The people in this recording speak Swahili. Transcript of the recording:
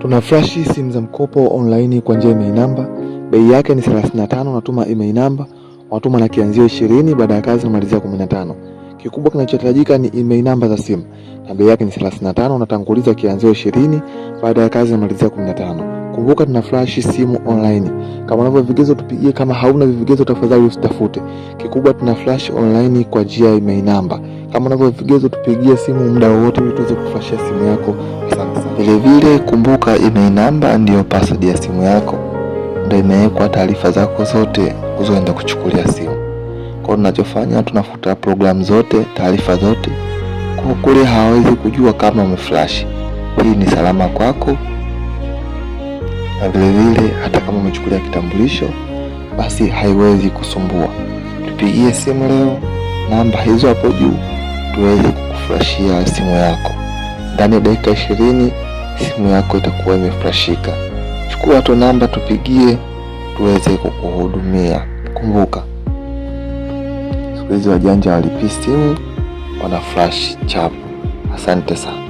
Tuna flash simu za mkopo online kwa njia ya email number. Bei yake ni 35, unatuma email number, unatuma na kianzio 20, baada ya kazi unamalizia 15. Kikubwa kinachohitajika ni email number za simu. Na bei yake ni 35, unatanguliza kianzio 20, baada ya kazi unamalizia 15. Kumbuka tuna flash simu online. Kama unavyo vigezo tupigie, kama hauna vigezo tafadhali usitafute. Kikubwa tuna flash online kwa njia ya email number. Kama unavyo vigezo tupigie simu muda wote ili tuweze kuflashia simu yako. Asante sana. Vile vile kumbuka email number ndio password ya simu yako. Ndio imewekwa taarifa zako zote uzoenda kuchukulia simu. Kwa hiyo tunachofanya tunafuta program zote, taarifa zote. Kwa kule hawezi kujua kama umeflash. Hii ni salama kwako. Na vile vile hata kama umechukulia kitambulisho basi haiwezi kusumbua. Tupigie simu leo, namba hizo hapo juu tuweze kukuflashia simu yako. Ndani ya dakika 20 simu yako itakuwa imeflashika. Chukua tu namba tupigie tuweze kukuhudumia. Kumbuka siku hizi wajanja walipi simu, wana flash chap. Asante sana.